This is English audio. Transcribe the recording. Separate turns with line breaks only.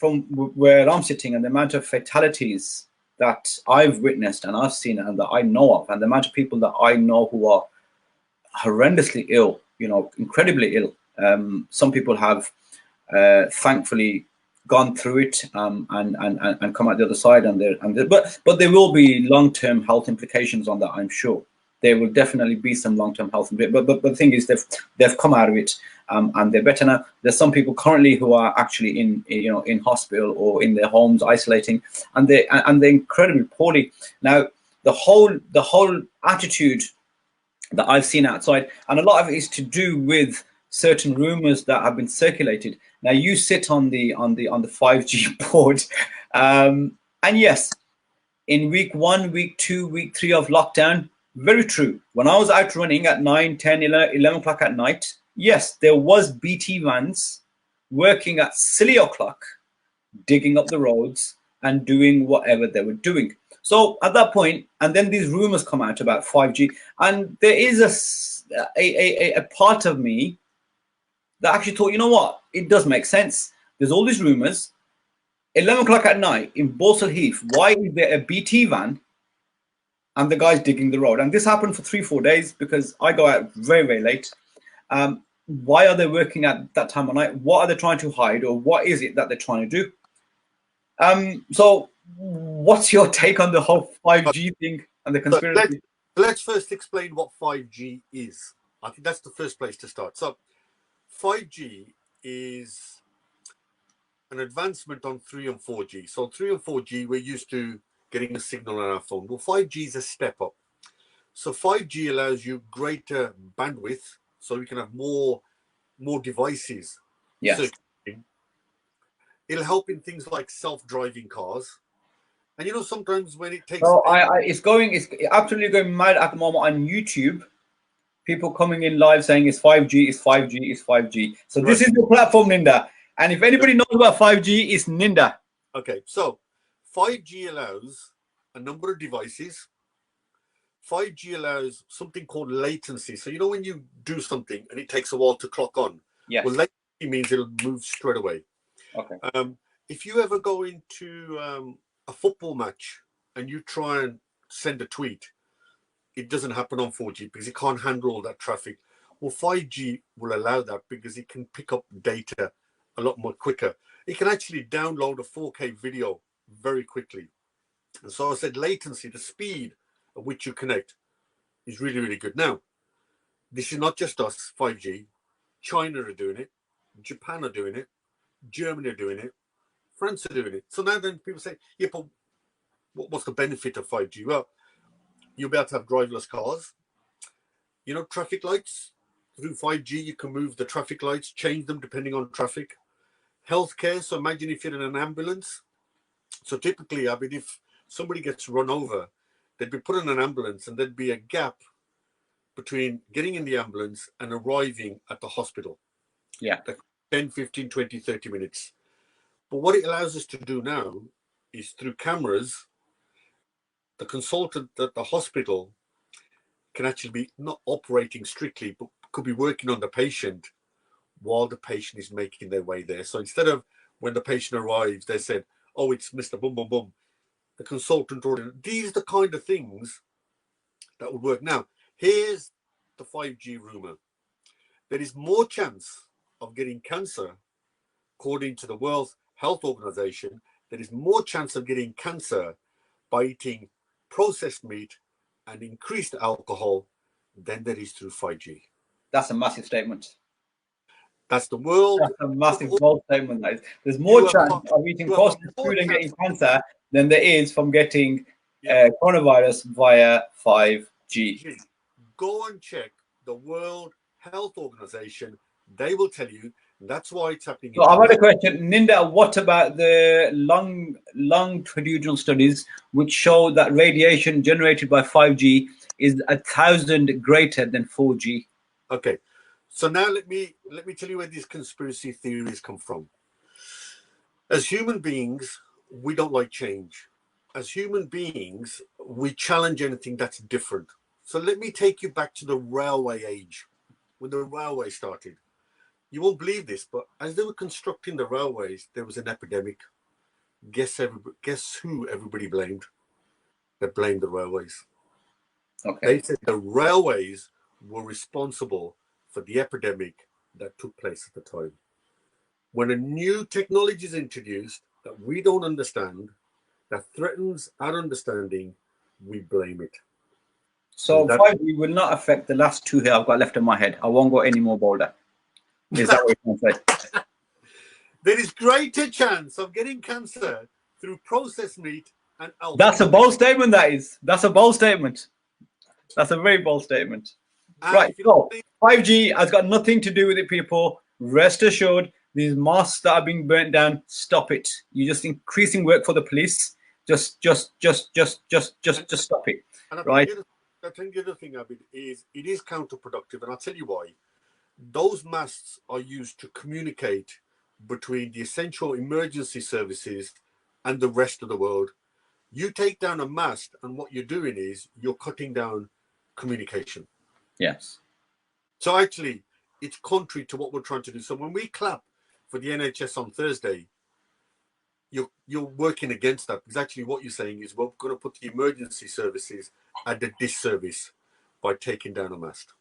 from where I'm sitting and the amount of fatalities that I've witnessed and I've seen and that I know of, and the amount of people that I know who are horrendously ill, you know, incredibly ill. Some people have thankfully gone through it and come out the other side, but there will be long-term health implications on that, I'm sure. There will definitely be some long-term health, but the thing is, they've come out of it, and they're better now. There's some people currently who are actually in hospital or in their homes isolating, and they're incredibly poorly. Now the whole attitude that I've seen outside, and a lot of it is to do with certain rumors that have been circulated. Now you sit on the 5G board, and yes, in week 1, week 2, week 3 of lockdown, very true. When I was out running at 9, 10, 11 o'clock at night, yes, there was BT vans working at silly o'clock, digging up the roads and doing whatever they were doing. So at that point, and then these rumors come out about 5G, and there is a part of me that actually thought, you know what, it does make sense. There's all these rumors. 11 o'clock at night in Borsal Heath, why is there a BT van and the guy's digging the road? And this happened for 3-4 days because I go out very, very late. Why are they working at that time of night? What are they trying to hide, or what is it that they're trying to do? So what's your take on the whole 5G thing and the conspiracy?
Let's first explain what 5G is. I think that's the first place to start. So 5G is an advancement on 3 and 4G. So 3 and 4G, we're used to getting a signal on our phone. Well, 5G is a step up. So 5G allows you greater bandwidth, so we can have more devices.
Yes.
It'll help in things like self-driving cars. And you know, sometimes when it takes...
So it's absolutely going mad at the moment on YouTube. People coming in live saying it's 5G, it's 5G, it's 5G. So this is the platform, Ninder. And if anybody knows about 5G, it's Ninder.
Okay, so 5G allows a number of devices. 5G allows something called latency. So you know when you do something and it takes a while to clock on?
Yes.
Well, latency means it'll move straight away.
Okay.
If you ever go into a football match and you try and send a tweet, it doesn't happen on 4G because it can't handle all that traffic. Well, 5G will allow that because it can pick up data a lot more quicker. It can actually download a 4K video very quickly. And so I said latency, the speed at which you connect, is really, really good. Now, this is not just us, 5G. China are doing it. Japan are doing it. Germany are doing it. France are doing it. So now then people say, yeah, but what's the benefit of 5G? Well, you'll be able to have driverless cars. You know, traffic lights. Through 5G, you can move the traffic lights, change them depending on traffic. Healthcare. So imagine if you're in an ambulance. So typically, I mean, if somebody gets run over, they'd be put in an ambulance and there'd be a gap between getting in the ambulance and arriving at the hospital.
Yeah.
10, 15, 20, 30 minutes. But what it allows us to do now is through cameras, the consultant at the hospital can actually be not operating strictly, but could be working on the patient while the patient is making their way there. So instead of when the patient arrives, they said, oh, it's Mr. Boom, boom, boom. The consultant ordered. These are the kind of things that would work. Now, here's the 5G rumor. There is more chance of getting cancer, according to the World Health Organization. There is more chance of getting cancer by eating processed meat and increased alcohol than there is through 5G.
That's a massive statement.
That's the world.
That's a massive bold statement. That is. There's more chance of eating processed food and getting cancer than there is from getting coronavirus via 5G.
Go and check the World Health Organization. They will tell you that's why it's happening.
So I've had a question, Ninder. What about the longitudinal studies which show that radiation generated by 5G is 1,000 greater than 4G?
Okay, so now let me tell you where these conspiracy theories come from. As human beings, we don't like change. As human beings, we challenge anything that's different. So let me take you back to the railway age, when the railway started. you won't believe this, but as they were constructing the railways, there was an epidemic. Guess who everybody blamed? They blamed the railways.
Okay.
They said the railways were responsible for the epidemic that took place at the time. When a new technology is introduced that we don't understand, that threatens our understanding, we blame it.
So 5G will not affect the last two here I've got left in my head. I won't go any more bolder. Is that what you're trying to say?
There is greater chance of getting cancer through processed meat and alcohol.
That's a bold statement, that is. That's a bold statement. That's a very bold statement. Right, so 5G has got nothing to do with it, people. Rest assured, these mosques that are being burnt down, stop it. You're just increasing work for the police. Just stop it.
And
right?
I think the other thing, Abid, is it is counterproductive, and I'll tell you why. Those masts are used to communicate between the essential emergency services and the rest of the world. You take down a mast, and what you're doing is you're cutting down communication.
Yes.
So actually, it's contrary to what we're trying to do. So when we clap for the NHS on Thursday, you're working against that, because actually what you're saying is we're going to put the emergency services at a disservice by taking down a mast.